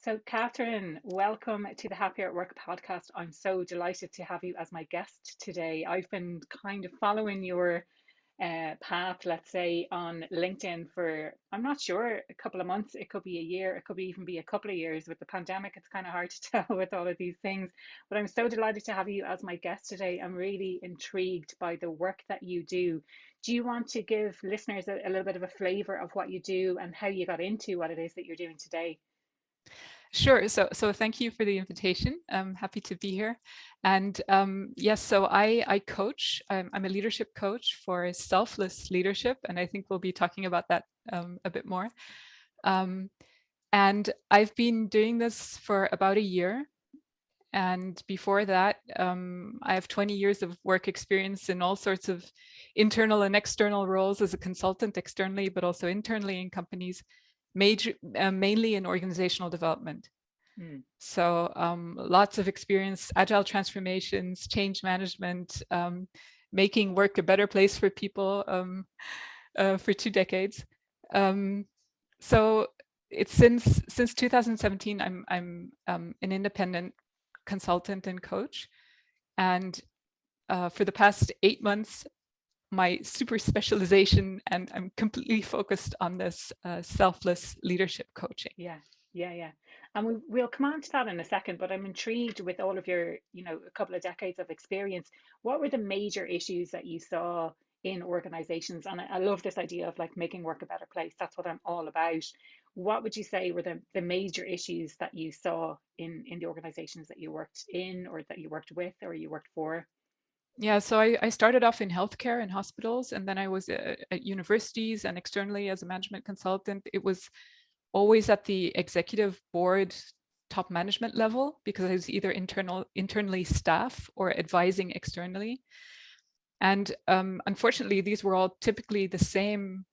So, Catherine, welcome to the Happier at Work podcast. I'm so delighted to have you as my guest today. I've been kind of following your path, let's say, on LinkedIn for, I'm not sure, a couple of months. It could be a year, it could even be a couple of years. With the pandemic, it's kind of hard to tell with all of these things. But I'm so delighted to have you as my guest today. I'm really intrigued by the work that you do. Do you want to give listeners a little bit of a flavor of what you do and how you got into what it is that you're doing today? Sure. So thank you for the invitation. I'm happy to be here. And yes, so I coach. I'm a leadership coach for selfless leadership, and I think we'll be talking about that a bit more. Um, and I've been doing this for about a year. And before that, I have 20 years of work experience in all sorts of internal and external roles as a consultant externally, but also internally in companies, mainly in organizational development. Mm. So lots of experience, agile transformations, change management, making work a better place for people for 2 decades. Um, so it's since 2017, I'm an independent consultant and coach, and for the past 8 months, my super specialization, and I'm completely focused on this selfless leadership coaching. Yeah, yeah. And we'll come on to that in a second, but I'm intrigued with all of your, a couple of decades of experience. What were the major issues that you saw in organizations? And I love this idea of like making work a better place. That's what I'm all about. What would you say were the major issues that you saw in the organizations that you worked in or that you worked with or you worked for? Yeah, so I started off in healthcare and hospitals, and then I was at universities and externally as a management consultant. It was always at the executive board top management level because I was either internally staff or advising externally. And unfortunately, these were all typically the same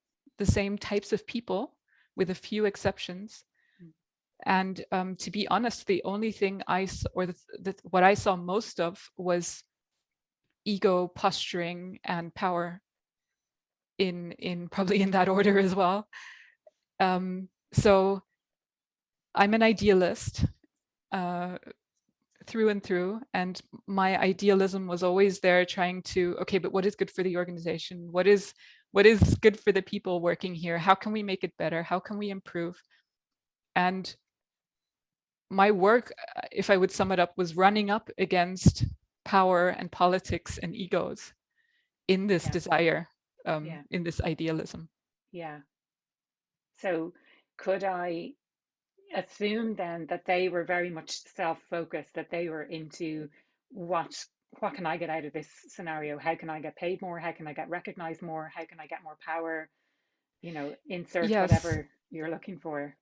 types of people, with a few exceptions. Mm. And to be honest, the only thing what I saw most of was ego, posturing, and power in probably in that order as well. So I'm an idealist uh, through and through, and my idealism was always there, trying to, okay, but what is good for the organization? What is good for the people working here? How can we make it better? How can we improve? And my work, if I would sum it up, was running up against power and politics and egos in this Yeah, desire, yeah, in this idealism. yeah. So could I assume then that they were very much self-focused, that they were into what what can I get out of this scenario? How can I get paid more? How can I get recognized more? How can I get more power? Insert Yes, whatever you're looking for.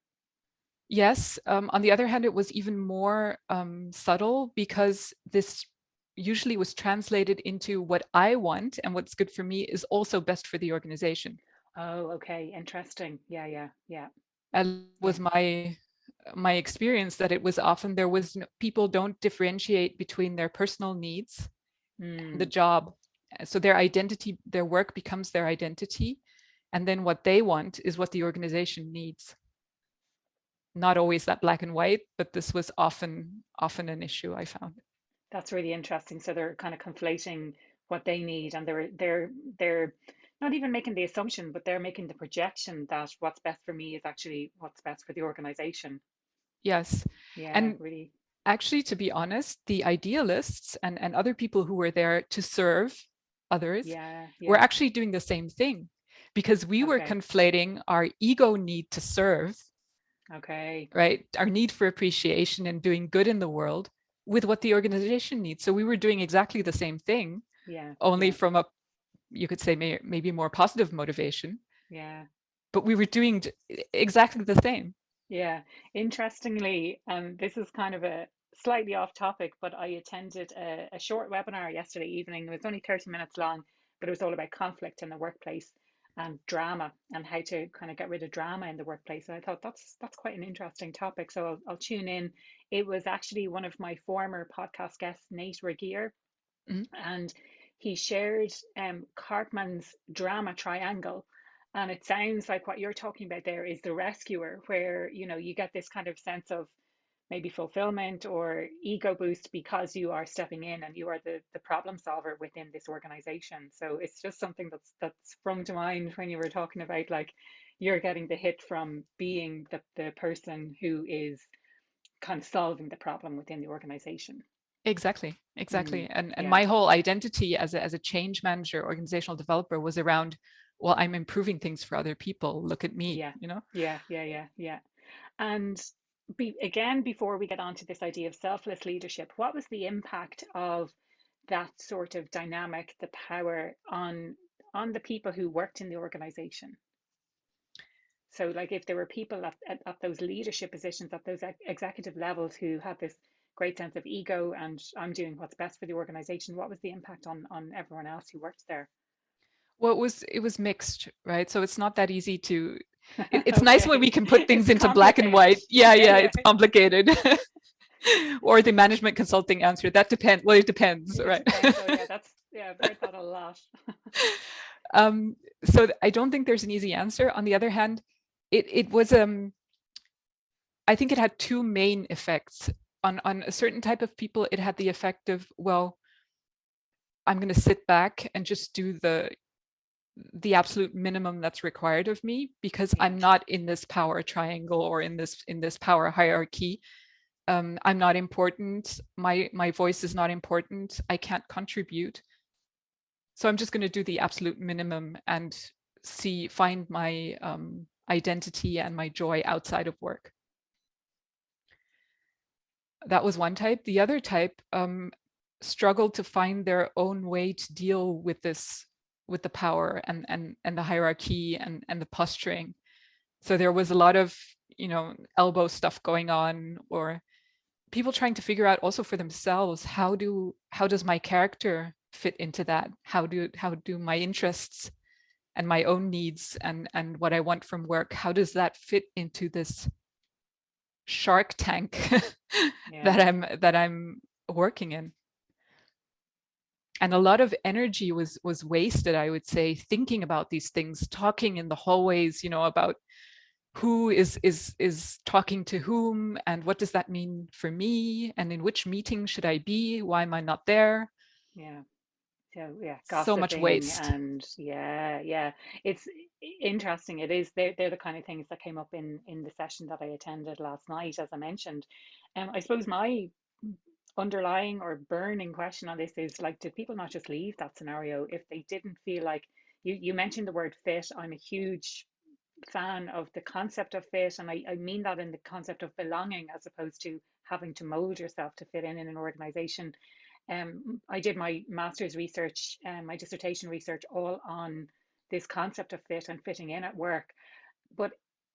yes. On the other hand, it was even more subtle because this usually was translated into what I want and what's good for me is also best for the organization. Oh, okay, interesting. Yeah, And yeah. was my experience that it was often there was people don't differentiate between their personal needs and the Mm, job. So their identity, their work becomes their identity, and then what they want is what the organization needs. Not always that black and white, but this was often an issue I found. that's really interesting. So they're kind of conflating what they need, and they're not even making the assumption, but they're making the projection that what's best for me is actually what's best for the organization. Yes. Yeah, And really. actually, to be honest, the idealists and other people who were there to serve others Yeah, were yeah. actually doing the same thing, because we were Okay, conflating our ego need to serve, okay. right? Our need for appreciation and doing good in the world with what the organization needs. So we were doing exactly the same thing, Yeah, only yeah, from a, you could say, maybe more positive motivation, yeah, but we were doing exactly the same. yeah. Interestingly, this is kind of a slightly off topic, but I attended a short webinar yesterday evening. It was only 30 minutes long, but it was all about conflict in the workplace and drama and how to kind of get rid of drama in the workplace. And I thought that's quite an interesting topic. So I'll tune in. It was actually one of my former podcast guests, Nate Regier, Mhm. and he shared Cartman's drama triangle. And it sounds like what you're talking about there is the rescuer, where you get this kind of sense of maybe fulfillment or ego boost because you are stepping in and you are the problem solver within this organization. So it's just something that's sprung to mind when you were talking about like you're getting the hit from being the person who is kind of solving the problem within the organization. Exactly, exactly. Mm, And yeah, my whole identity as a change manager, organizational developer was around, well, I'm improving things for other people. Look at me, yeah, you know? yeah. And again, before we get on to this idea of selfless leadership, what was the impact of that sort of dynamic, the power on the people who worked in the organization? So, like, if there were people at those leadership positions, at those executive levels who had this great sense of ego and I'm doing what's best for the organization, what was the impact on everyone else who worked there? Well, it was mixed, right? So it's not that easy to it's nice when we Okay, can put things it's into black and complicated. white. Yeah, Yeah, yeah, yeah. it's complicated. Or the management consulting answer. That depends. Well, it depends, It right? depends. Oh, yeah, yeah, I've heard that a lot. um, so I don't think there's an easy answer. On the other hand, it was I think it had two main effects. On a certain type of people, it had the effect of, well, I'm going to sit back and just do the absolute minimum that's required of me because Yeah, I'm not in this power triangle or in this power hierarchy. I'm not important. My voice is not important. I can't contribute. So I'm just going to do the absolute minimum and find my identity and my joy outside of work. That was one type. The other type struggled to find their own way to deal with this, with the power and the hierarchy and the posturing. So there was a lot of, elbow stuff going on, or people trying to figure out also for themselves, how does my character fit into that? How do my interests and my own needs and what I want from work, how does that fit into this shark tank that yeah, I'm working in? And a lot of energy was wasted, I would say, thinking about these things, talking in the hallways, about who is talking to whom and what does that mean for me and in which meeting should I be, why am I not there? yeah. So yeah, So much gossiping waste. and yeah. It's interesting. It is. They're the kind of things that came up in the session that I attended last night, as I mentioned. I suppose my underlying or burning question on this is like, did people not just leave that scenario if they didn't feel like you mentioned the word fit? I'm a huge fan of the concept of fit, and I mean that in the concept of belonging as opposed to having to mold yourself to fit in an organization. I did my master's research and my dissertation research all on this concept of fit and fitting in at work. But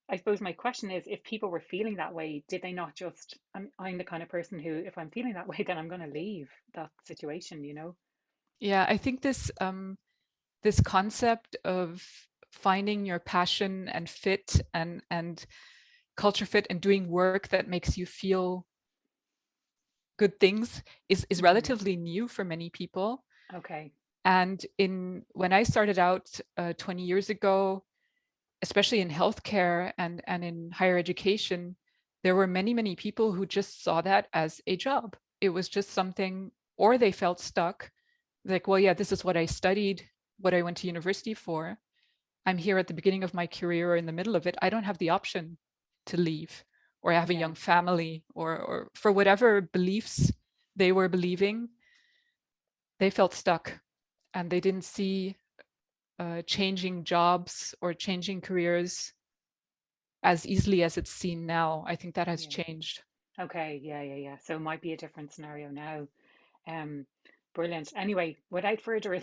I suppose my question is, if people were feeling that way, did they not just, I'm the kind of person who, if I'm feeling that way, then I'm going to leave that situation, you know? Yeah, I think this concept of finding your passion and fit and culture fit and doing work that makes you feel good things is Mm, relatively new for many people. okay. And in when I started out 20 years ago, especially in healthcare and in higher education, there were many people who just saw that as a job. It was just something, or they felt stuck. Like, well, yeah, this is what I studied, what I went to university for. I'm here at the beginning of my career or in the middle of it. I don't have the option to leave, or I have a Yeah, young family, or for whatever beliefs they were believing, they felt stuck and they didn't see changing jobs or changing careers as easily as it's seen now. I think that has yeah. changed. Okay, yeah. So it might be a different scenario now. Um, Brilliant. Anyway, without further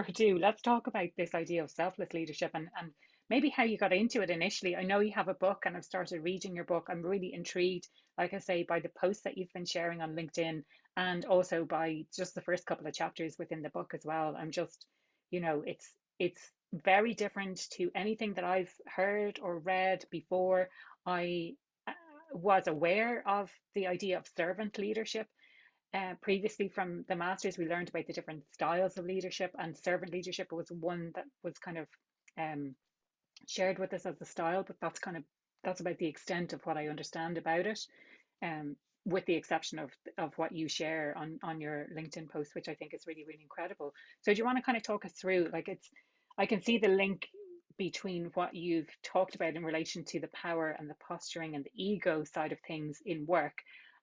ado, let's talk about this idea of selfless leadership and maybe how you got into it initially. I know you have a book and I've started reading your book. I'm really intrigued, like I say, by the posts that you've been sharing on LinkedIn and also by just the first couple of chapters within the book as well. I'm just, it's very different to anything that I've heard or read before. I uh, was aware of the idea of servant leadership previously from the masters. We learned about the different styles of leadership, and servant leadership was one that was kind of um, shared with us as a style, but that's about the extent of what I understand about it. with the exception of what you share on your LinkedIn post, which I think is really, really incredible. So do you want to kind of talk us through, like, I can see the link between what you've talked about in relation to the power and the posturing and the ego side of things in work.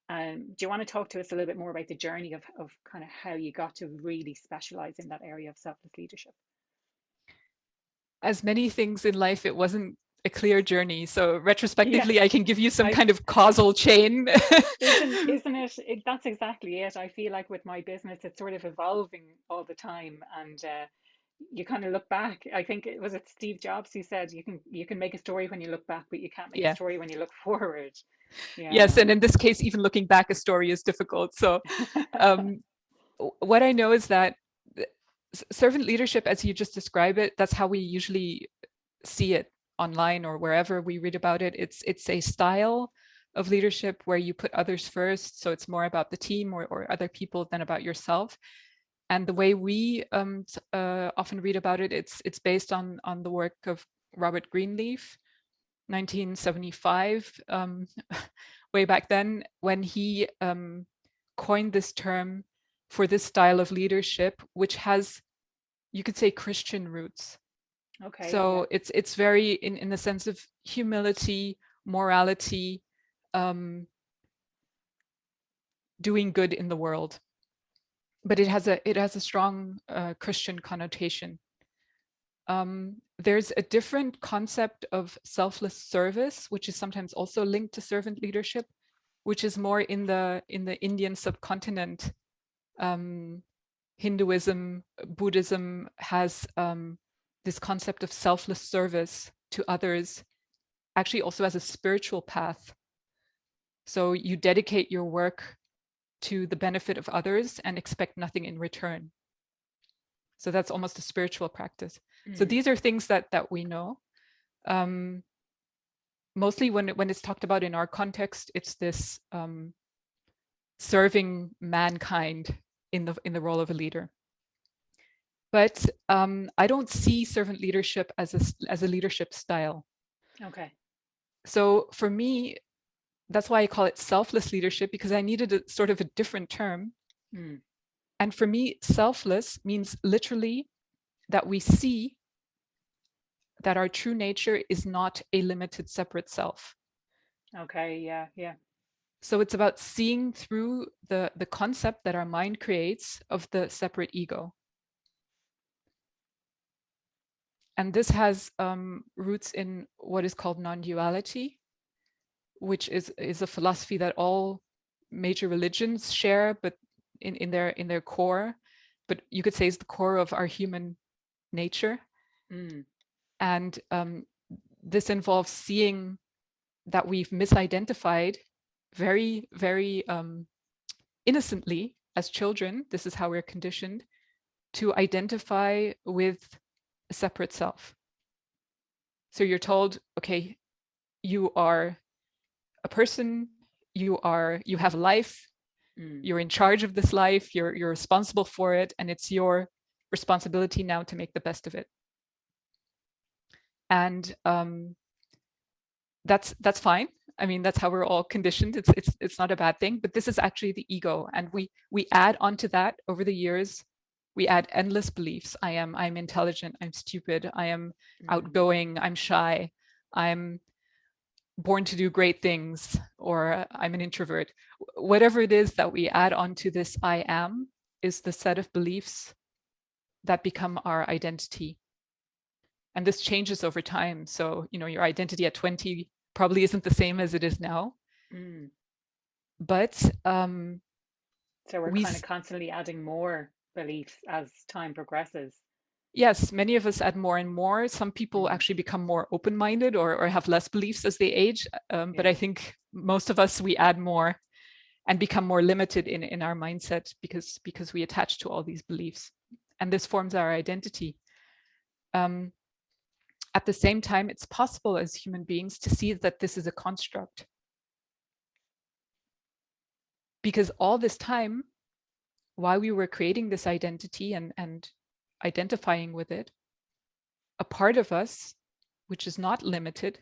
Do you want to talk to us a little bit more about the journey of kind of how you got to really specialize in that area of selfless leadership? As many things in life, it wasn't a clear journey. So Yeah, retrospectively, I can give you some I kind of causal chain. isn't it, that's exactly it. I feel like with my business, it's sort of evolving all the time, and you kind of look back. I think it was it Steve Jobs who said you can make a story when you look back, but you can't make a Yeah. story when you look forward. Yes. Yeah. And in this case, even looking back, a story is difficult. So um, what I know is that servant leadership, as you just described it, that's how we usually see it online or wherever we read about it. It's a style of leadership where you put others first. So it's more about the team or other people than about yourself. And the way we often read about it, it's based on the work of Robert Greenleaf, 1975, way back then, when he coined this term for this style of leadership, which has, you could say, Christian roots. Okay. Yeah. So it's very in the sense of humility, morality, doing good in the world. But it has a strong Christian connotation. There's a different concept of selfless service, which is sometimes also linked to servant leadership, which is more in the Indian subcontinent. Hinduism, Buddhism has this concept of selfless service to others, actually also as a spiritual path. So you dedicate your work to the benefit of others and expect nothing in return. So that's almost a spiritual practice. So Mm. these are things that we know. Mostly when it's talked about in our context, it's this serving mankind in the role of a leader. But I don't see servant leadership as a leadership style. Okay. So for me, that's why I call it selfless leadership, because I needed a sort of a different term. Mm. And for me, selfless means literally that we see that our true nature is not a limited separate self. Okay. Yeah. Yeah. So it's about seeing through the concept that our mind creates of the separate ego. And this has roots in what is called non-duality, which is a philosophy that all major religions share, but in their core, but you could say is the core of our human nature. Mm. And this involves seeing that we've misidentified very, very innocently as children. This is how we're conditioned to identify with a separate self. So you're told, okay, you are a person, you have a life, Mm. you're in charge of this life, you're responsible for it, and it's your responsibility now to make the best of it. And that's fine. I mean, that's how we're all conditioned. It's not a bad thing, but this is actually the ego, and we add onto that over the years. We add endless beliefs. I'm intelligent. I'm stupid. I am Mm. outgoing. I'm shy. I'm born to do great things, or I'm an introvert. Whatever it is that we add onto this I am is the set of beliefs that become our identity. And this changes over time. So, your identity at 20 probably isn't the same as it is now. Mm. But So we're we, kind of constantly adding more beliefs as time progresses. yes, many of us add more and more. Some people Mm. actually become more open-minded or have less beliefs as they age. But Yeah. I think most of us, we add more and become more limited in our mindset because we attach to all these beliefs. And this forms our identity. At the same time, it's possible as human beings to see that this is a construct. Because all this time, while we were creating this identity and identifying with it, a part of us, which is not limited,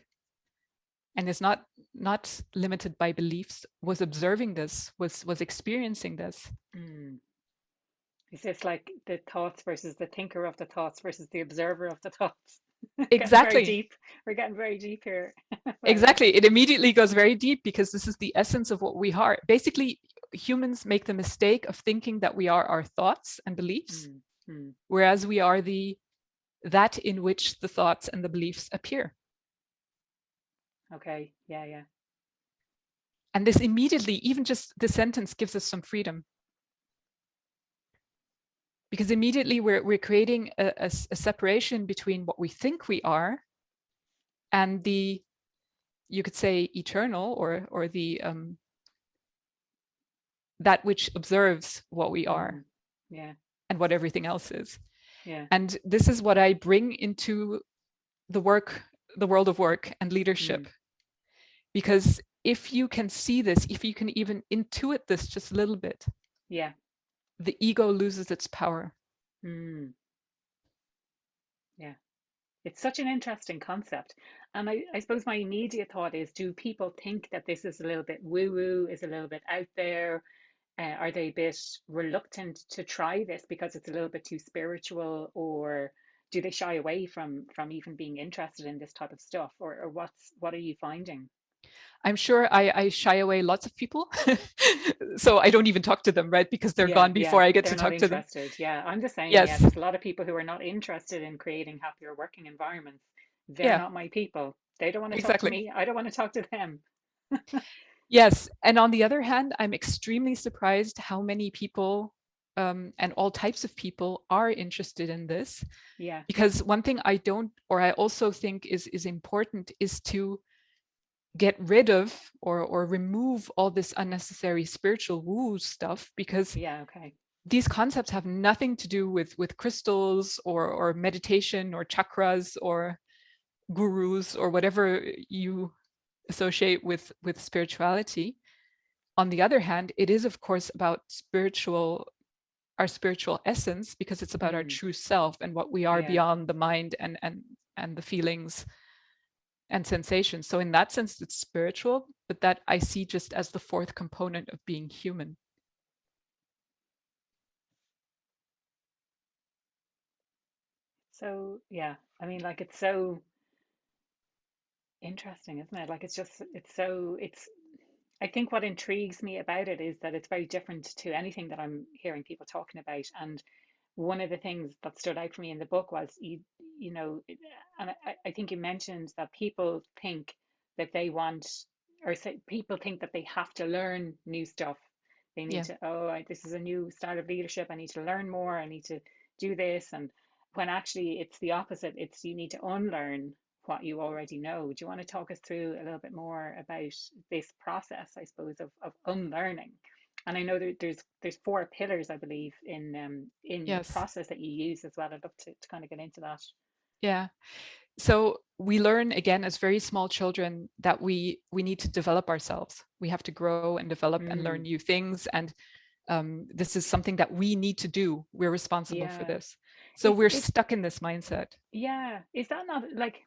and is not limited by beliefs, was observing this, was experiencing this. Mm. Is this like the thoughts versus the thinker of the thoughts versus the observer of the thoughts? Getting very Exactly. deep. We're getting very deep here. Right. Exactly. Okay. It immediately goes very deep because this is the essence of what we are. Basically, humans make the mistake of thinking that we are our thoughts and beliefs, Mm. Mm. whereas we are that in which the thoughts and the beliefs appear. Okay. Yeah. Yeah. And this immediately, even just the sentence, gives us some freedom. Because immediately we're creating a separation between what we think we are and the, you could say, eternal, or the that which observes what we are Mm. Yeah. and what everything else is. Yeah. And this is what I bring into the world of work and leadership. Mm. Because if you can see this, if you can even intuit this just a little bit, Yeah. the ego loses its power. Mm. Yeah. It's such an interesting concept. And I suppose my immediate thought is, do people think that this is a little bit woo woo, is a little bit out there? Are they a bit reluctant to try this because it's a little bit too spiritual, or do they shy away from even being interested in this type of stuff, or what are you finding? I'm sure I shy away lots of people. So I don't even talk to them, right? Because they're Yeah, gone yeah, before I get they're to not talk to them. interested. Yeah, I'm the same. Yeah, Yes. there's a lot of people who are not interested in creating happier working environments. They're Yeah, not my people. They don't want to talk to exactly. me. I don't want to talk to them. Yes. And on the other hand, I'm extremely surprised how many people, and all types of people, are interested in this. Yeah. Because one thing I also think is important, is to get rid of, or remove all this unnecessary spiritual woo stuff, because Yeah. Okay. these concepts have nothing to do with crystals, or meditation, or chakras, or gurus, or whatever you associate with spirituality. On the other hand, it is of course about our spiritual essence, because it's about our Mm, true self and what we are yeah. beyond the mind and the feelings and sensations. So in that sense, it's spiritual, but that I see just as the fourth component of being human. So yeah, I mean, like it's so interesting, isn't it? Like it's I think what intrigues me about it is that it's very different to anything that I'm hearing people talking about. And one of the things that stood out for me in the book was you know, and I think you mentioned that people think that they want, or say people think that they have to learn new stuff. They need Yeah. to, this is a new style of leadership. I need to learn more. I need to do this. And when actually it's the opposite, it's you need to unlearn what you already know. Do you want to talk us through a little bit more about this process, I suppose, of unlearning? And I know that there's four pillars, I believe, in the Yes. process that you use as well. I'd love to kind of get into that. Yeah. So we learn, again, as very small children, that we need to develop ourselves. We have to grow and develop and learn Mm, new things, and this is something that we need to do. We're responsible for yeah. this. So Is we're it stuck in this mindset. yeah, is that not like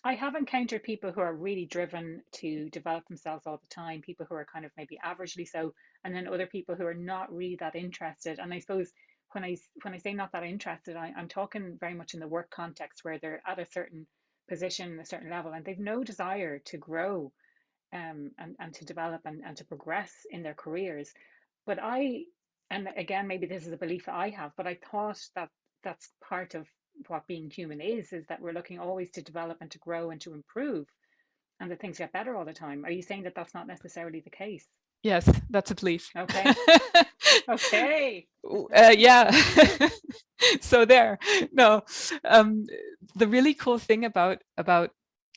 I have encountered people who are really driven to develop themselves all the time, people who are kind of maybe averagely so, and then other people who are not really that interested. And I suppose when I say not that interested, I'm talking very much in the work context where they're at a certain position, a certain level, and they've no desire to grow, and to develop and to progress in their careers. But and again, maybe this is a belief that I have, but I thought that that's part of what being human is that we're looking always to develop and to grow and to improve, and that things get better all the time. Are you saying that that's not necessarily the case? Yes, that's a belief. Okay. Okay. Yeah. So there. No, um, the really cool thing about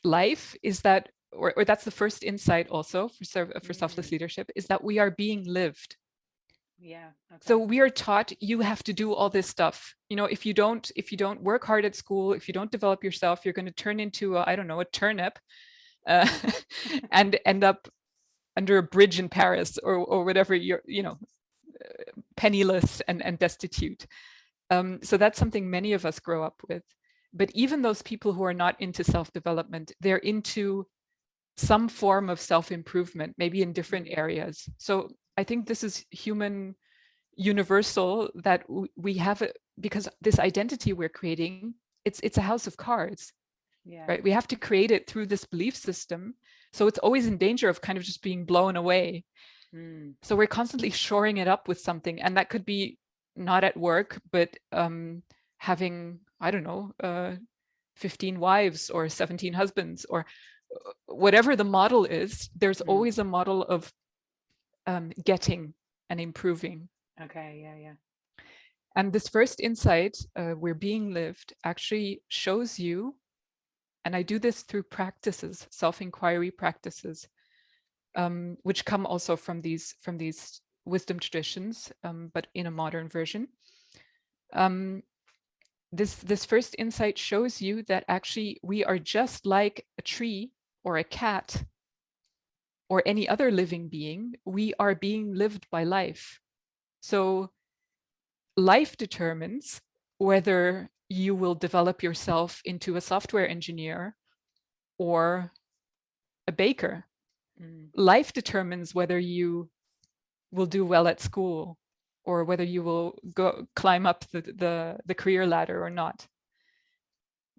life is that, or that's the first insight also for selfless Mm, leadership, is that we are being lived. yeah. So Okay. we are taught you have to do all this stuff. If you don't work hard at school, if you don't develop yourself, you're going to turn into I don't know, a turnip, uh, and end up under a bridge in Paris, or whatever, penniless and destitute. So that's something many of us grow up with. But even those people who are not into self-development, they're into some form of self-improvement, maybe in different Mm. areas. So I think this is human universal, that we have it, because this identity we're creating, it's a house of cards, Yeah. right? We have to create it through this belief system. So it's always in danger of kind of just being blown away. Mm. So we're constantly shoring it up with something. And that could be not at work, but having, I don't know, 15 wives or 17 husbands, or whatever the model is, there's Mm. always a model of getting and improving. Okay. Yeah. Yeah. And this first insight, we're being lived, actually shows you, and I do this through practices, self-inquiry practices, which come also from these wisdom traditions, but in a modern version. Um, this first insight shows you that actually we are just like a tree or a cat or any other living being. We are being lived by life. So life determines whether you will develop yourself into a software engineer or a baker. Mm. Life determines whether you will do well at school or whether you will go climb up the career ladder or not.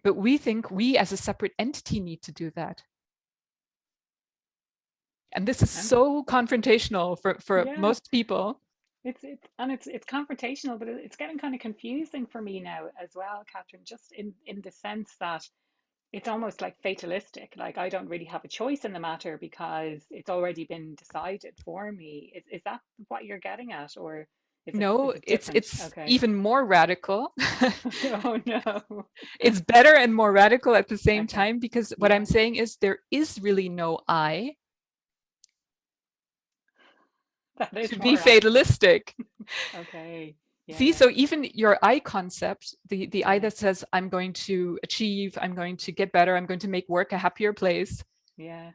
But we think we as a separate entity need to do that. And this is And so confrontational for yeah, most people. it's confrontational, but it's getting kind of confusing for me now as well, Catherine. Just in the sense that it's almost like fatalistic. Like I don't really have a choice in the matter because it's already been decided for me. Is that what you're getting at, or is No, it it's different? it's Okay. even more radical. Oh no. It's better and more radical at the same Okay. time, because what I'm Yeah, saying is there is really no I that is to be more radical. fatalistic. Okay. Yeah, See, yeah, so even your I concept, the I yeah, that says, I'm going to achieve, I'm going to get better, I'm going to make work a happier place. yeah.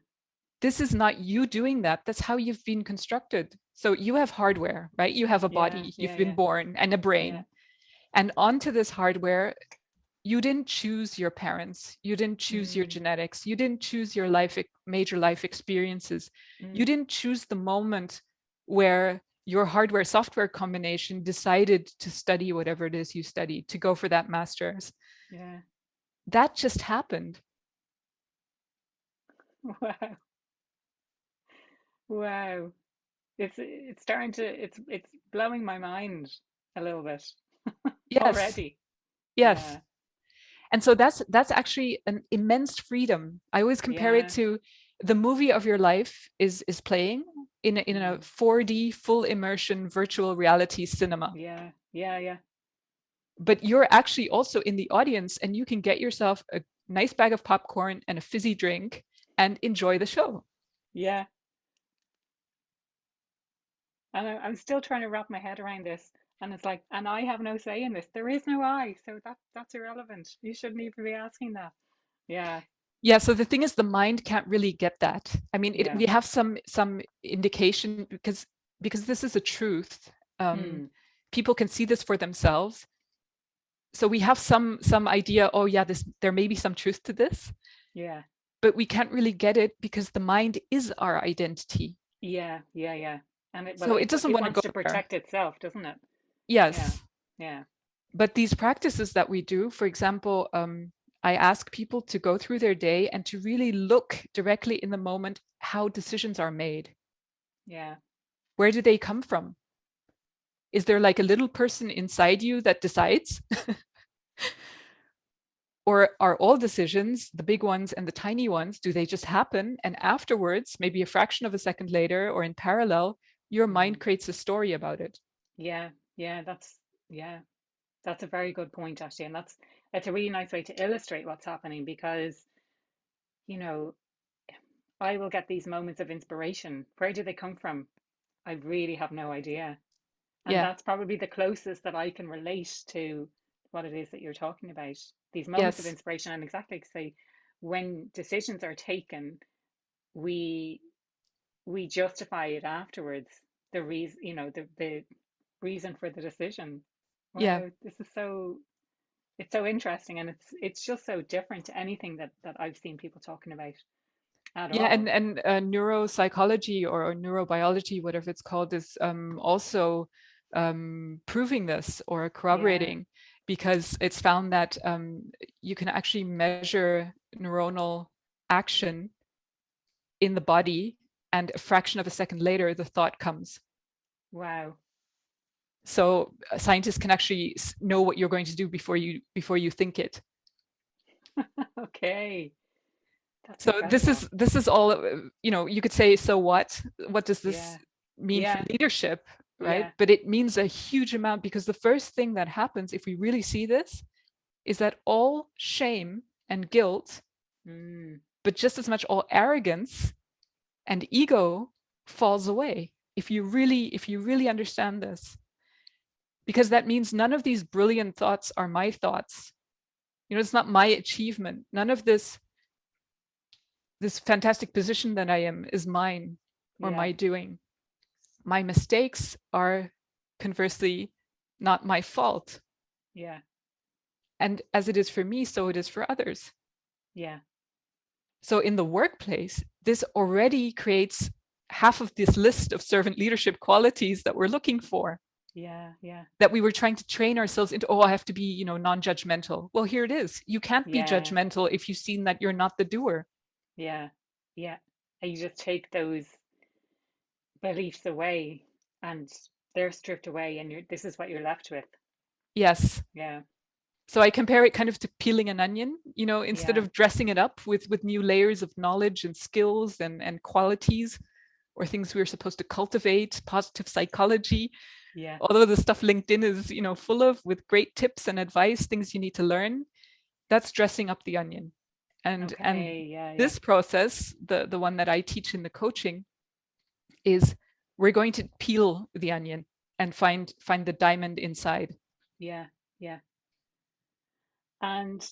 This is not you doing that. That's how you've been constructed. So you have hardware, right? You have a Yeah, body, yeah, you've been yeah, born, and a yeah. brain. And onto this hardware, you didn't choose your parents, you didn't choose your Mm, genetics, you didn't choose your major life experiences, you mm, didn't choose the moment where your hardware software combination decided to study whatever it is you studied, to go for that master's. yeah. That just happened. Wow. Wow. It's starting to it's blowing my mind a little bit Yes, already. yes. Yeah, And so that's actually an immense freedom. I always compare it yeah. to the movie of your life is playing in a Mm, 4D full immersion virtual reality cinema. yeah, yeah, yeah, But you're actually also in the audience, and you can get yourself a nice bag of popcorn and a fizzy drink and enjoy the show. yeah. And I'm still trying to wrap my head around this. And it's like, and I have no say in this. There is no I, so that's irrelevant. You shouldn't even be asking that. Yeah, Yeah, so the thing is, the mind can't really get that. I mean, yeah. we have some indication, because this is a truth. Um, Mm, People can see this for themselves. So we have some idea, oh yeah, there may be some truth to this, yeah, but we can't really get it because the mind is our identity. yeah, yeah, yeah. And So it doesn't it want to wants go to there. protect itself, doesn't it? Yeah, Yes. yeah. But these practices that we do, for example, I ask people to go through their day and to really look directly in the moment how decisions are made. Yeah. Where do they come from? Is there like a little person inside you that decides? Or are all decisions, the big ones and the tiny ones, do they just happen? And afterwards, maybe a fraction of a second later or in parallel, your mind Mm. creates a story about it. Yeah, yeah, yeah, that's a very good point, actually, and that's a really nice way to illustrate what's happening because, you know, I will get these moments of inspiration. Where do they come from? I really have no idea. And Yeah. that's probably the closest that I can relate to what it is that you're talking about. These moments of Yes. inspiration, and exactly like say, when decisions are taken, we we justify it afterwards. The reason, the reason for the decision. Yeah. Wow, this is it's so interesting, and it's just so different to anything that I've seen people talking about. at Yeah, all. and neuropsychology or neurobiology, whatever it's called, is also proving this or Yeah. corroborating, because it's found that you can actually measure neuronal action in the body, and a fraction of a second later, the thought comes. Wow. So scientists can actually know what you're going to do before you think it. Okay. That's So incredible. this is all, you could say, so what? What does this Yeah. mean for Yeah. leadership, right? Yeah. But it means a huge amount, because the first thing that happens if we really see this is that all shame and guilt, Mm. but just as much all arrogance and ego falls away if you really understand this, because that means none of these brilliant thoughts are my thoughts. It's not my achievement. None of this fantastic position that I am is mine or Yeah. my doing. My mistakes are conversely not my fault. Yeah. And as it is for me, so it is for others. Yeah. So in the workplace, this already creates half of this list of servant leadership qualities that we're looking for, Yeah. Yeah. that we were trying to train ourselves into. Oh, I have to be, non-judgmental. Well, here it is. You can't be Yeah. judgmental if you've seen that you're not the doer. Yeah. Yeah. And you just take those beliefs away and they're stripped away and this is what you're left with. Yes. Yeah. So I compare it kind of to peeling an onion, instead Yeah. of dressing it up with new layers of knowledge and skills and qualities, or things we're supposed to cultivate, positive psychology, Yeah. although the stuff LinkedIn is, full of, with great tips and advice, things you need to learn. That's dressing up the onion. And Okay. Yeah. Yeah. this process, the one that I teach in the coaching, is we're going to peel the onion and find the diamond inside. Yeah. Yeah. And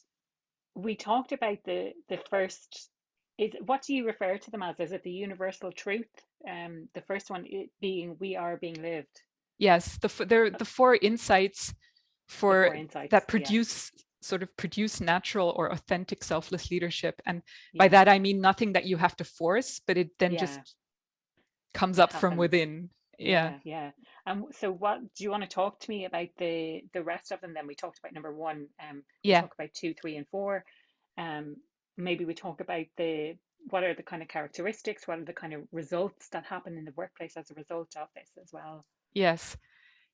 we talked about the first, is what do you refer to them as? Is it the universal truth? The first one being we are being lived. Yes, they're the four insights The for four insights. that Yeah. produce natural or authentic selfless leadership. And by Yeah. that I mean nothing that you have to force, but it then Yeah. just comes It up from happens. within. Yeah. Yeah. Yeah. So what do you want to talk to me about the rest of them then? We talked about number one, we Yeah. talk about two, three, and four. Um, maybe we talk about what are the kind of characteristics, what are the kind of results that happen in the workplace as a result of this as well. Yes.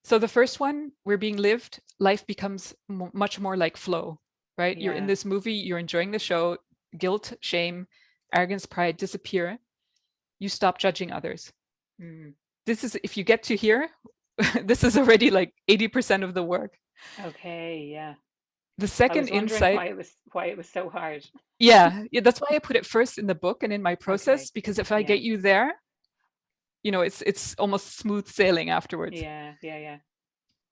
So the first one, we're being lived, life becomes much more like flow, right? You're in Yeah. this movie, you're enjoying the show, guilt, shame, arrogance, pride disappear. You stop judging others. Mm. This is, if you get to here, this is already like 80% of the work. Okay. Yeah. The I second was wondering insight, why it was so hard. yeah, that's why I put it first in the book and in my Okay. process, because if I Yeah. get you there, it's almost smooth sailing afterwards. Yeah. Yeah. Yeah.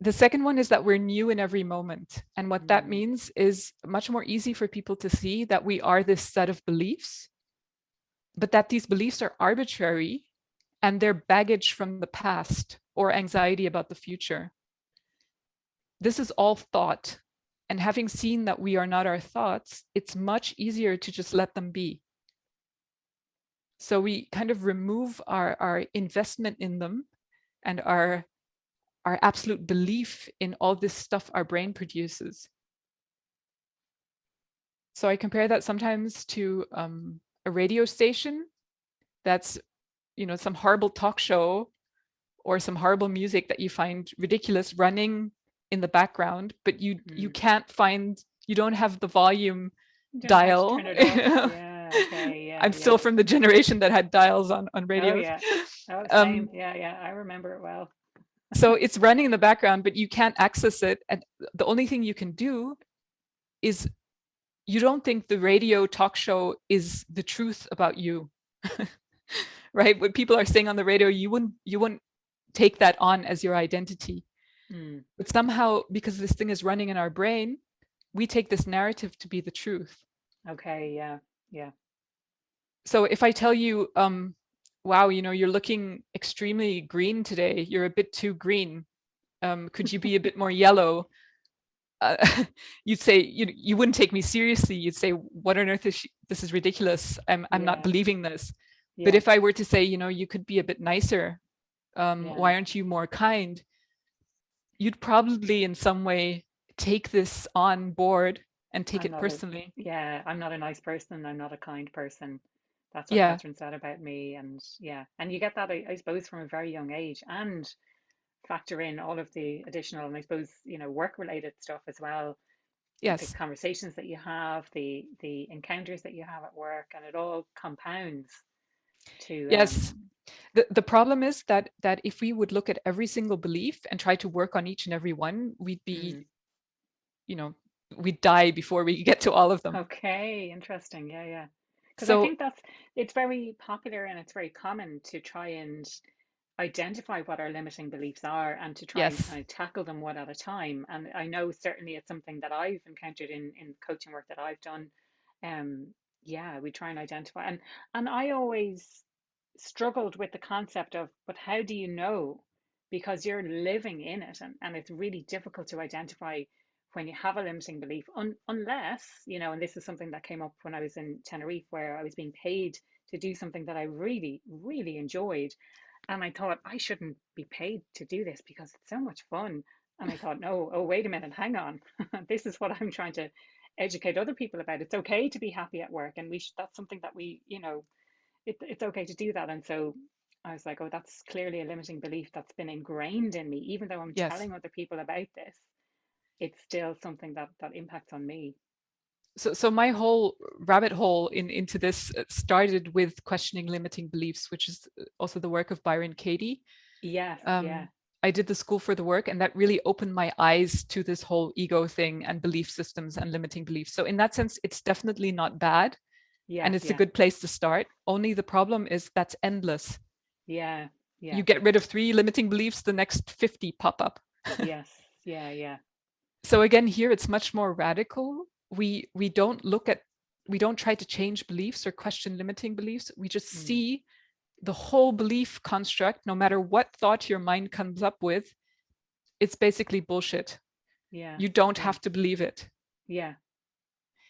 The second one is that we're new in every moment. And what that Mm. means is much more easy for people to see that we are this set of beliefs, but that these beliefs are arbitrary and they're baggage from the past or anxiety about the future. This is all thought. And having seen that we are not our thoughts, it's much easier to just let them be. So we kind of remove our investment in them and our absolute belief in all this stuff our brain produces. So I compare that sometimes to a radio station that's, some horrible talk show or some horrible music that you find ridiculous running in the background, but you Mm. can't find, you don't have the volume You don't know how to dial. turn it off. Yeah. Okay. Yeah. I'm Yeah. still from the generation that had dials on Oh radios. yeah. Oh, same. Um, Yeah. Yeah. I remember it well. so it's running in the background, but you can't access it. And the only thing you can do is, you don't think the radio talk show is the truth about you. Right? What people are saying on the radio, you wouldn't take that on as your identity. Mm. But somehow, because this thing is running in our brain, we take this narrative to be the truth. Okay. Yeah. Yeah. So if I tell you, wow, you're looking extremely green today, you're a bit too green, could you be a bit more yellow? you'd say, you wouldn't take me seriously. You'd say, what on earth is this is ridiculous. I'm not Yeah. believing this. But Yeah. if I were to say, you could be a bit nicer, Yeah. why aren't you more kind? You'd probably in some way take this on board and take it personally. I'm not a nice person. I'm not a kind person. That's what Yeah. Catherine said about me. And yeah, and you get that, I suppose, from a very young age, and factor in all of the additional, and I suppose, work related stuff as well. The Yes. conversations that you have, the encounters that you have at work, and it all compounds to, Yes. The problem is that if we would look at every single belief and try to work on each and every one, we'd be, you know, we'd die before we get to all of them. okay, interesting. Yeah, yeah. Because I So think it's very popular and it's very common to try and identify what our limiting beliefs are and to try and yes, kind of tackle them one at a time. And I know certainly it's something that I've encountered in coaching work that I've done. Um, yeah, we try and identify, and I always struggled with the concept of, but how do you know? Because you're living in it, and it's really difficult to identify when you have a limiting belief, unless, and this is something that came up when I was in Tenerife, where I was being paid to do something that I really, really enjoyed. And I thought, I shouldn't be paid to do this because it's so much fun. And I thought, no, oh, wait a minute, hang on. This is what I'm trying to educate other people about. It's okay to be happy at work. And that's something that it's okay to do that. And so I was like, oh, that's clearly a limiting belief that's been ingrained in me. Even though I'm yes. telling other people about this, it's still something that impacts on me. So my whole rabbit hole into this started with questioning limiting beliefs, which is also the work of Byron Katie. Yes, yeah, I did the school for the work, and that really opened my eyes to this whole ego thing and belief systems and limiting beliefs. So in that sense, it's definitely not bad, yeah, and it's a yeah, good place to start. Only the problem is that's endless. yeah, You yeah, get rid of 3 limiting beliefs, the next 50 pop up. yes, yeah, yeah. So again, here it's much more radical. We don't look at, we don't try to change beliefs or question limiting beliefs. We just Mm, see the whole belief construct, no matter what thought your mind comes up with, it's basically bullshit. yeah, You don't yeah, have to believe it. yeah.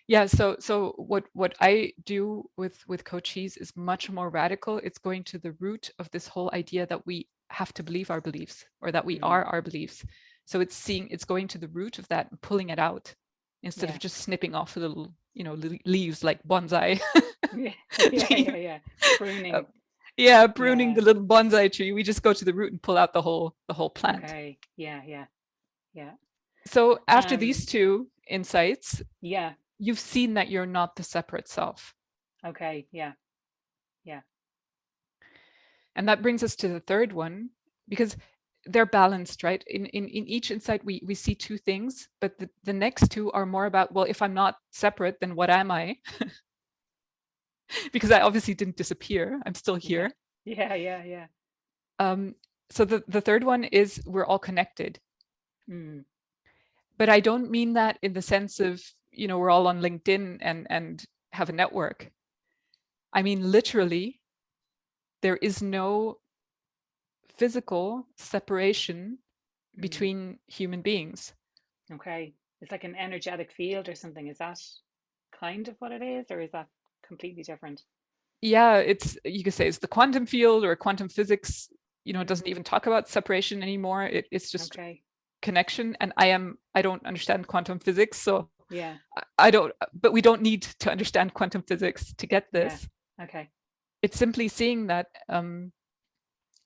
Yeah, so what I do with coachees is much more radical. It's going to the root of this whole idea that we have to believe our beliefs or that we Mm, are our beliefs. So it's going to the root of that and pulling it out instead of yeah. just snipping off little, leaves like bonsai. Yeah, yeah, yeah, yeah. Uh, Pruning. yeah, pruning Yeah. the little bonsai tree. We just go to the root and pull out the whole plant. Okay. Yeah, yeah, yeah. So after Um, these two insights, yeah. you've seen that you're not the separate self. Okay. Yeah. Yeah. And that brings us to the third one, because they're balanced, right? In each insight, we see two things, but the next two are more about, well, if I'm not separate, then what am I? Because I obviously didn't disappear. I'm still Yeah. here. Yeah, yeah, yeah. Um, so the third one is we're all connected. Mm, But I don't mean that in the sense of, we're all on LinkedIn and have a network. I mean, literally, there is no physical separation mm. between human beings. Okay. It's like an energetic field or something. Is that kind of what it is, or is that completely different? Yeah, you could say it's the quantum field or quantum physics. It doesn't Mm, even talk about separation anymore. It's just okay. connection. And I don't understand quantum physics, so Yeah. I don't. But we don't need to understand quantum physics to get Yeah. this. Okay. It's simply seeing that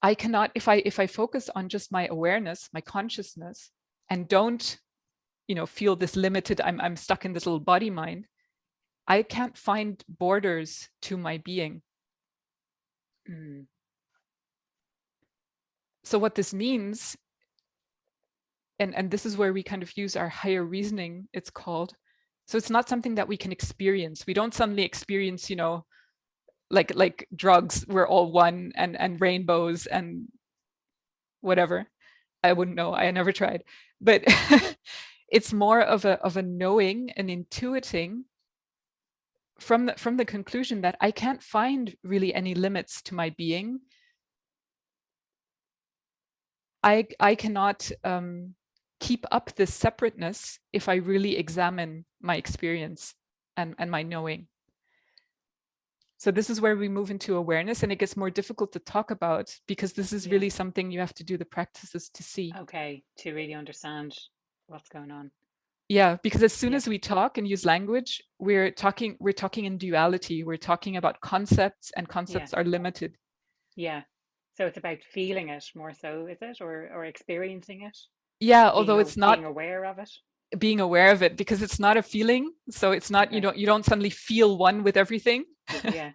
I cannot, if I focus on just my awareness, my consciousness, and don't feel this limited. I'm stuck in this little body mind. I can't find borders to my being. Mm, So what this means, and this is where we kind of use our higher reasoning, it's called. So it's not something that we can experience. We don't suddenly experience, like drugs, we're all one, and rainbows and whatever. I wouldn't know. I never tried. But it's more of a knowing and intuiting from the conclusion that I can't find really any limits to my being. I cannot keep up this separateness if I really examine my experience and my knowing. So this is where we move into awareness, and it gets more difficult to talk about because this is Yeah. really something you have to do the practices to see. Okay. To really understand what's going on. Yeah, because as soon Yeah. as we talk and use language, we're talking in duality. We're talking about concepts, and Yeah. concepts are limited. Yeah. So it's about feeling it more so, is it? Or experiencing it Yeah, and although it's being not aware of it. being aware of it, because it's not a feeling. So it's not, you Okay. don't suddenly feel one with everything. Yeah.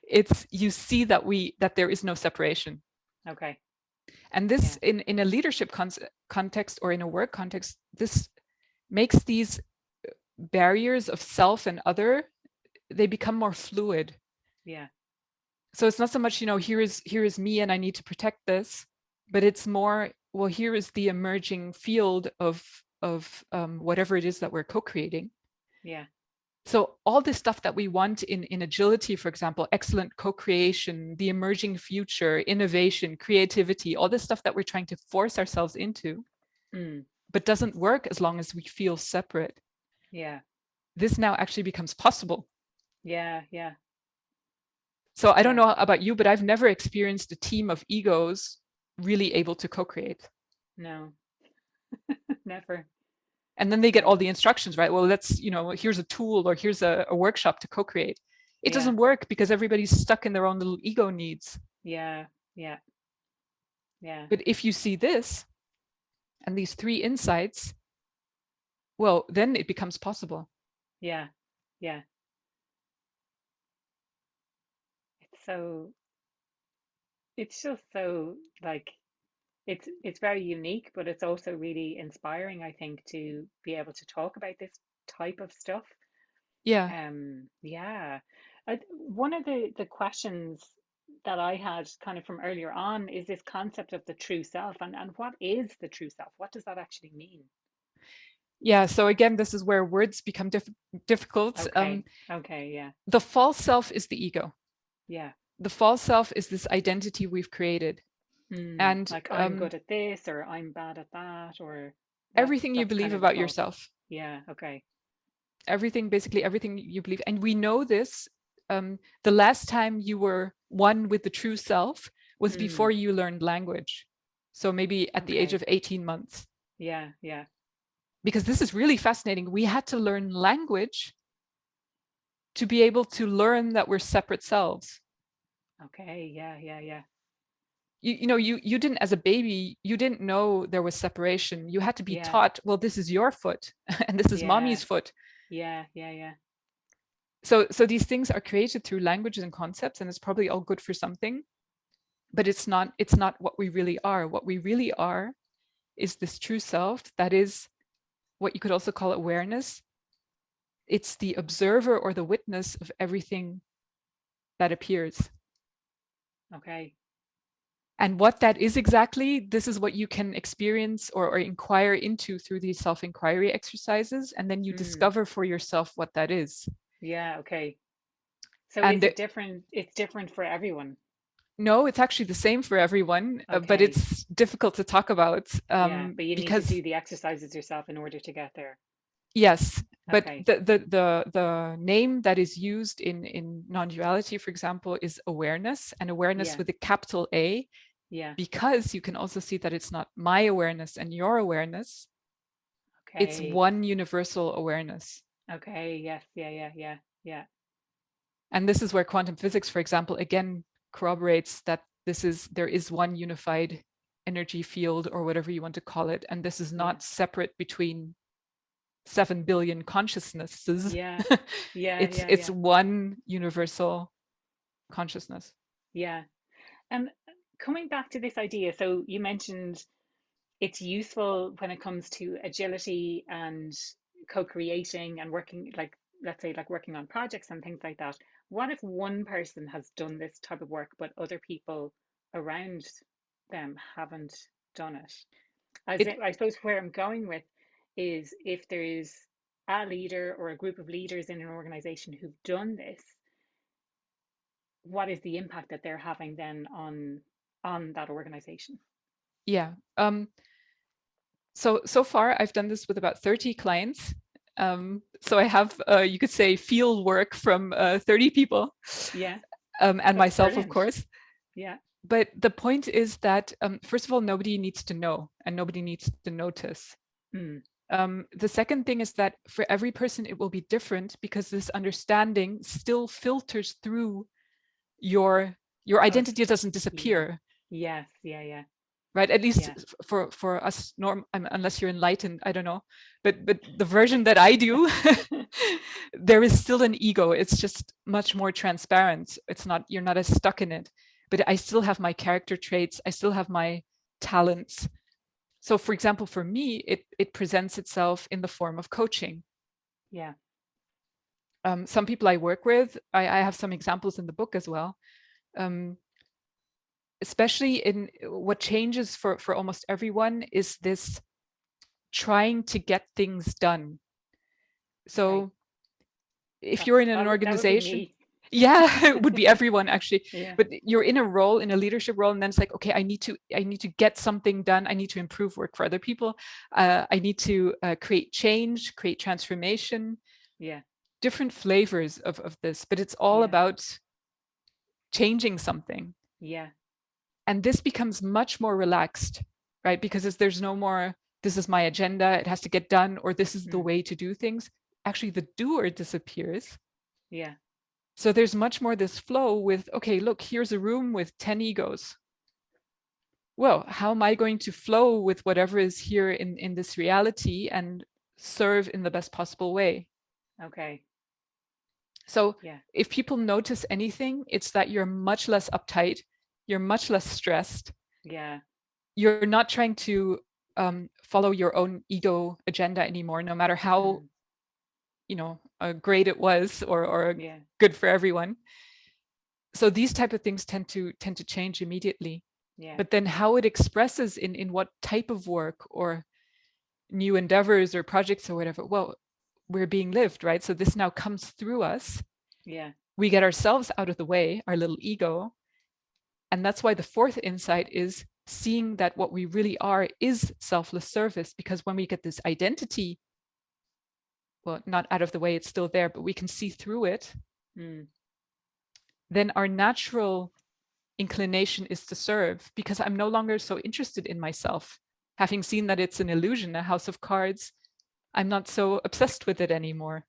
It's, you see that there is no separation. Okay. And this, Yeah. in a leadership context or in a work context, this makes these barriers of self and other, they become more fluid. Yeah. So it's not so much, here is me and I need to protect this, but it's more, well, here is the emerging field of whatever it is that we're co-creating. Yeah. So all this stuff that we want in agility, for example, excellent co-creation, the emerging future, innovation, creativity, all this stuff that we're trying to force ourselves into, Mm. but doesn't work as long as we feel separate. Yeah. This now actually becomes possible. Yeah. Yeah. So I don't Yeah. know about you, but I've never experienced a team of egos really able to co-create. No. Never. And then they get all No. the instructions, right? Well, let's, here's a tool or here's a workshop to co-create. It Yeah. doesn't work because everybody's stuck in their own little ego needs. Yeah. Yeah. Yeah. But if you see this and these three insights, well, then it becomes possible. Yeah. Yeah. It's so, it's just so like it's very unique, but it's also really inspiring, I think, to be able to talk about this type of stuff. Yeah. Yeah. One of the questions that I had kind of from earlier on is this concept of the true self, and what is the true self? What does that actually mean? Yeah. So again, this is where words become difficult. Okay. Okay. Yeah. The false self is the ego. Yeah. The false self is this identity we've created. And Like I'm good at this, or I'm bad at that, or everything you that's kind believe of the about false. yourself, Yeah. Okay. basically everything you believe. And we know this. The last time you were one with the true self was before Mm. you learned language. So maybe at the age Okay. of 18 months. Yeah. Yeah. Because this is really fascinating. We had to learn language to be able to learn that we're separate selves. Okay. Yeah. Yeah. Yeah. You didn't, as a baby, you didn't know there was separation. You had to be Yeah. taught, well, this is your foot and this is Yeah. mommy's foot. Yeah. Yeah. Yeah. So these things are created through languages and concepts, and it's probably all good for something, but it's not what we really are. What we really are is this true self that is what you could also call awareness. It's the observer or the witness of everything that appears. Okay. And what that is exactly, this is what you can experience or inquire into through these self-inquiry exercises, and then you Mm. discover for yourself what that is. Yeah. Okay. So And is it different? It's different for everyone. no, it's actually the same for everyone, but Okay. it's difficult to talk about Yeah. But you need to because do the exercises yourself in order to get there. yes, but Okay. the name that is used in non-duality, for example, is awareness, and awareness Yeah. with a capital A, Yeah. because you can also see that it's not my awareness and your awareness. It's Okay. one universal awareness. Okay. Yes. Yeah. Yeah. Yeah. Yeah. And this is where quantum physics, for example, again corroborates that there is one unified energy field, or whatever you want to call it, and this is Yeah. not separate between 7 billion consciousnesses. Yeah. Yeah. it's Yeah. it's Yeah. one universal consciousness. Yeah. And coming back to this idea, so you mentioned it's useful when it comes to agility and co-creating and working, like let's say like working on projects and things like that. What if one person has done this type of work but other people around them haven't done it? As It in, I suppose where I'm going with is if there is a leader or a group of leaders in an organization who've done this, what is the impact that they're having then on that organization? Yeah. So far, I've done this with about 30 clients. So I have, you could say, field work from 30 people, Yeah, and that's myself, of brilliant. course. Yeah. But the point is that, first of all, nobody needs to know and nobody needs to notice. Mm. The second thing is that for every person, it will be different because this understanding still filters through your Us. identity doesn't Yeah. disappear, Yes. Yeah. Yeah. right? At least Yeah. for us, unless you're enlightened, I don't know. But the version that I do, there is still an ego. It's just much more transparent. It's not, you're not as stuck in it. But I still have my character traits. I still have my talents. So, for example, for me, it presents itself in the form of coaching. Yeah. Some people I work with, I have some examples in the book as well. Especially in what changes for almost everyone is this trying to get things done. Okay. So if you're in an That would be organization, me. yeah, it would be everyone actually, Yeah. but you're in a role, in a leadership role, and then it's like, okay, I need to get something done. I need to improve work for other people. I need to create change, create transformation, Yeah. different flavors of this, but it's all Yeah. about changing something. Yeah. And this becomes much more relaxed, right? Because there's no more, this is my agenda, it has to get done, or this is the Mm. way to do things. Actually, the doer disappears. Yeah. So there's much more this flow with, okay, look, here's a room with 10 egos. Well, how am I going to flow with whatever is here in this reality and serve in the best possible way? Okay. So Yeah. if people notice anything, it's that you're much less uptight, you're much less stressed, Yeah. you're not trying to follow your own ego agenda anymore, no matter how Mm. great it was or Yeah. good for everyone. So these type of things tend to change immediately. Yeah. But then how it expresses in what type of work or new endeavors or projects or whatever, well, we're being lived, right? So this now comes through us. Yeah. We get ourselves out of the way, our little ego. And that's why the fourth insight is seeing that what we really are is selfless service, because when we get this identity, well, not out of the way, it's still there, but we can see through it, Mm. then our natural inclination is to serve, because I'm no longer so interested in myself. Having seen that it's an illusion, a house of cards, I'm not so obsessed with it anymore.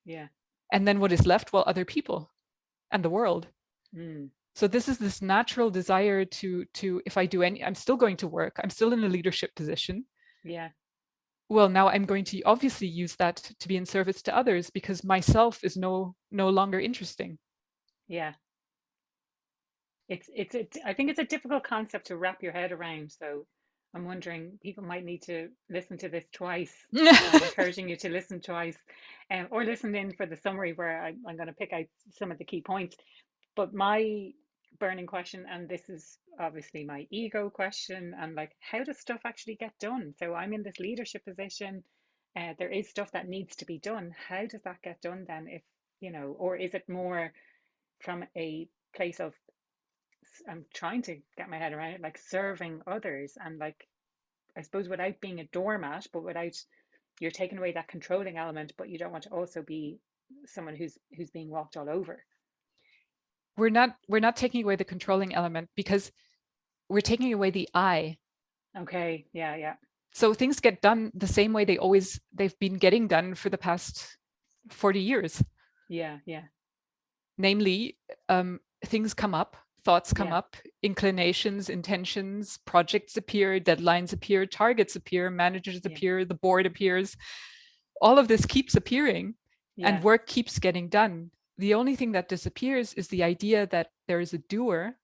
Yeah. And then what is left? Well, other people and the world. Mm. So this is this natural desire to if I do any, I'm still going to work, I'm still in a leadership position. Yeah. Well, now I'm going to obviously use that to be in service to others, because myself is no longer interesting. Yeah. I think it's a difficult concept to wrap your head around. So I'm wondering, people might need to listen to this twice. So I'm encouraging you to listen twice, or listen in for the summary where I'm going to pick out some of the key points. But my burning question, and this is obviously my ego question, and like, how does stuff actually get done? So I'm in this leadership position. There is stuff that needs to be done. How does that get done then? If, or is it more from a place of, I'm trying to get my head around it, like serving others and like, I suppose without being a doormat, but without, you're taking away that controlling element, but you don't want to also be someone who's being walked all over. We're not taking away the controlling element, because we're taking away the I. Okay. Yeah. Yeah. So things get done the same way they've been getting done for the past 40 years. Yeah. Yeah. Namely, things come up, thoughts come Yeah. up, inclinations, intentions, projects appear, deadlines appear, targets appear, managers Yeah. appear, the board appears. All of this keeps appearing and Yeah. work keeps getting done. The only thing that disappears is the idea that there is a doer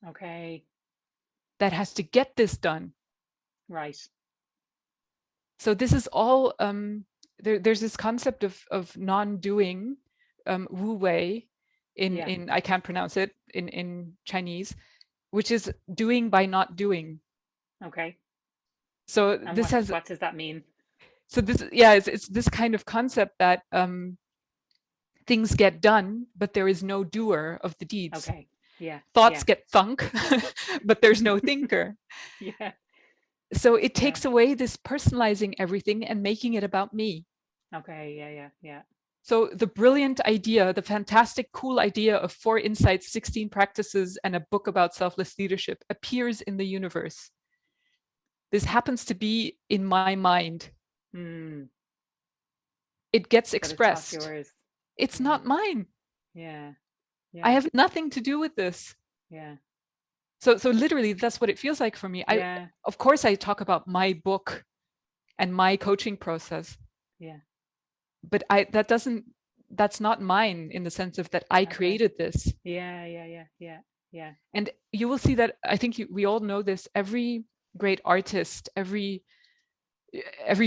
Okay. that has to get this done. Right. So this is all, there's this concept of non-doing, wu wei, Yeah. in I can't pronounce it in Chinese, which is doing by not doing. Okay. So And this has, what does that mean? so this, yeah, it's this kind of concept that things get done, but there is no doer of the deeds. Okay. Yeah. Thoughts Yeah. get thunk, but there's no thinker. Yeah. So it Yeah. takes away this personalizing everything and making it about me. Okay. Yeah. Yeah. Yeah. So the brilliant idea, the fantastic, cool idea of 4 insights, 16 practices, and a book about selfless leadership appears in the universe. This happens to be in my mind. Hmm. It gets But it's not expressed. yours. It's Yeah. not mine. Yeah. I Yeah. have nothing to do with this. Yeah. So literally, that's what it feels like for me. Yeah. Of course, I talk about my book and my coaching process, Yeah. but that's not mine in the sense of that I Okay. created this. Yeah. Yeah. Yeah. Yeah. Yeah. And you will see that, I think we all know this, every great artist, every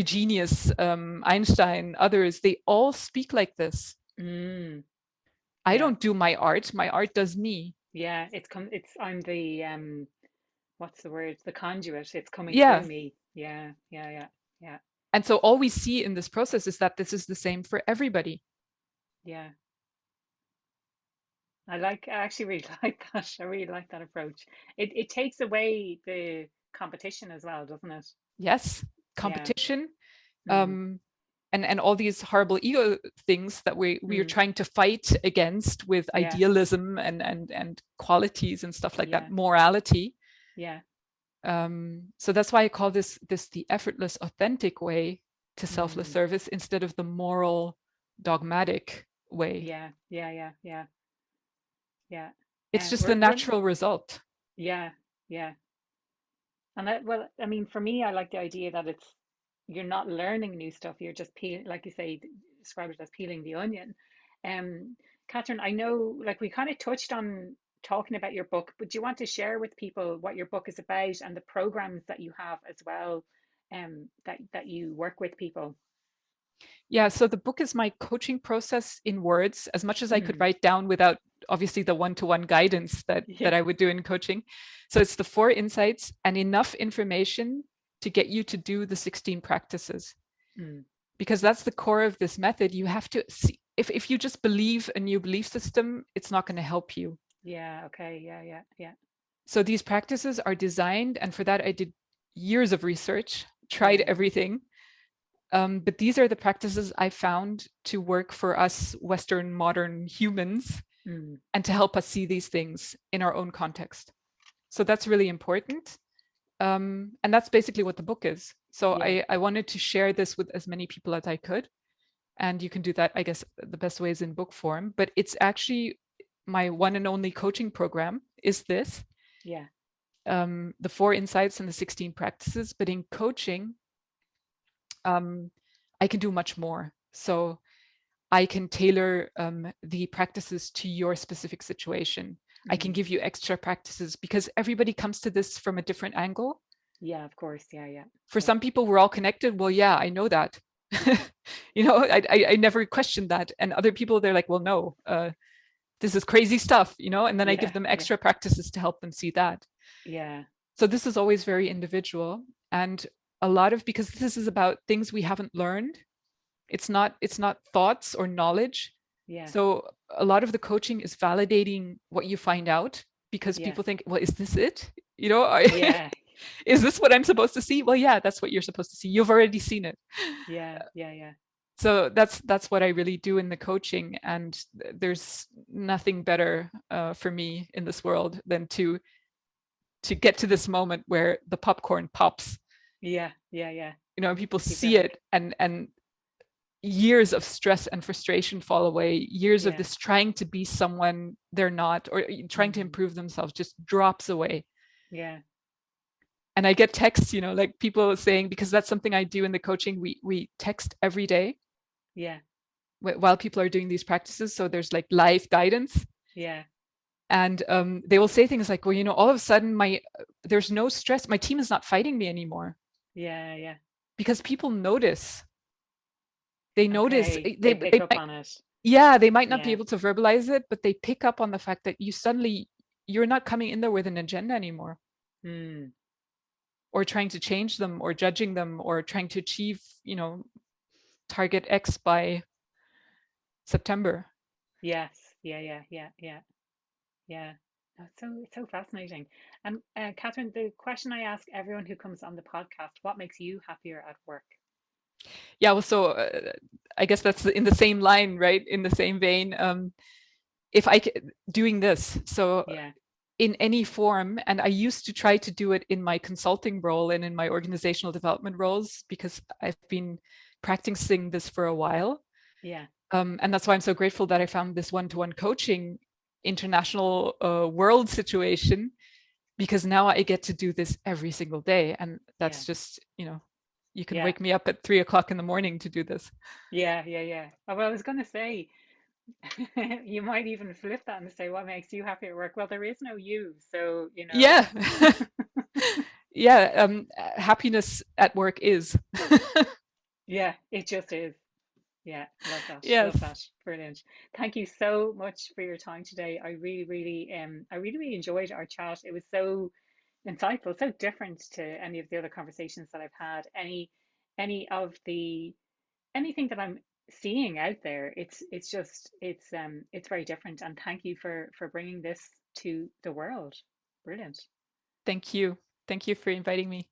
genius, Einstein, others, they all speak like this. Mm. I Yeah. don't do my art does me. Yeah. It's I'm the what's the word? The conduit. It's coming through Yeah. me. Yeah. Yeah. Yeah. Yeah. And so all we see in this process is that this is the same for everybody. Yeah. I actually really like that. I really like that approach. It takes away the competition as well, doesn't it? Yes, Yeah. competition, Mm. um, and all these horrible ego things that we are Mm. trying to fight against with Yeah. idealism and qualities and stuff like that, Yeah. morality. Yeah. So that's why I call this the effortless, authentic way to selfless Mm. service instead of the moral, dogmatic way. Yeah. Yeah. Yeah. Yeah. Yeah. It's just the We're natural result. yeah. Yeah. And well, I mean, for me, I like the idea that you're not learning new stuff. You're just like you say, describe it as peeling the onion. Um, Catherine, I know, like we kind of touched on talking about your book, but do you want to share with people what your book is about and the programs that you have as well, that you work with people? Yeah, so the book is my coaching process in words, as much as I could Mm, write down without obviously the one-to-one guidance that yeah. I would do in coaching. So it's the 4 insights and enough information to get you to do the 16 practices. Mm, Because that's the core of this method. You have to see, if you just believe a new belief system, it's not going to help you. yeah. Okay. Yeah. Yeah. Yeah. So these practices are designed, and for that I did years of research, tried Yeah. everything. But these are the practices I found to work for us Western modern humans Mm, and to help us see these things in our own context. So that's really important. And that's basically what the book is. So yeah. I wanted to share this with as many people as I could. And you can do that, I guess, the best way is in book form. But it's actually my one and only coaching program is this, Yeah. the 4 insights and the 16 practices. But in coaching, I can do much more. So I can tailor the practices to your specific situation. I can Mm, give you extra practices because everybody comes to this from a different angle. yeah. Of course. Yeah. Yeah. For Yeah. some people, we're all connected. Well, yeah, I know that. I never questioned that. And other people, they're like, well, no, this is crazy stuff, and then I give Yeah. them Yeah. extra practices to help them see that. Yeah. So this is always very individual. And because this is about things we haven't learned, it's not thoughts or knowledge. Yeah. So a lot of the coaching is validating what you find out because Yeah. people think, well, is this it? Yeah. Is this what I'm supposed to see? Well, yeah, that's what you're supposed to see. You've already seen it. Yeah. Yeah. Yeah. So that's what I really do in the coaching, and there's nothing better for me in this world than to get to this moment where the popcorn pops. Yeah. Yeah. Yeah. People People are see like, it, and years of stress and frustration fall away. Years of yeah. this trying to be someone they're not, or trying to Mm, improve themselves, just drops away. yeah. And I get texts, like people saying, because that's something I do in the coaching, we text every day Yeah. while people are doing these practices. So there's like live guidance. Yeah. And they will say things like, well, all of a sudden there's no stress. My team is not fighting me anymore, Yeah. Yeah. because people notice. They notice. Okay. They pick up on it. Yeah, they might not be Yeah. able to verbalize it, but they pick up on the fact that you're not coming in there with an agenda anymore, Mm. or trying to change them, or judging them, or trying to achieve, target X by September. Yes. Yeah. Yeah. Yeah. Yeah. Yeah. It's so fascinating. And Catherine, the question I ask everyone who comes on the podcast: what makes you happier at work? Yeah, well, so I guess that's in the same line, right? In the same vein. If doing this, so Yeah, in any form, and I used to try to do it in my consulting role and in my organizational development roles because I've been practicing this for a while. yeah, And that's why I'm so grateful that I found this one-to-one coaching international world situation, because now I get to do this every single day. And yeah, that's just, you can yeah, wake me up at 3 o'clock in the morning to do this. yeah. Oh, well, I was going to say, you might even flip that and say, what makes you happy at work? Well, there is no you, so Yeah. Yeah. Happiness at work is. yeah, it just is. Yeah, love that. Yes. Love that. Brilliant. Thank you so much for your time today. I really enjoyed our chat. It was so insightful, so different to any of the other conversations that I've had. Any of the anything that I'm seeing out there, it's just it's very different. And thank you for bringing this to the world. Brilliant. Thank you. Thank you for inviting me.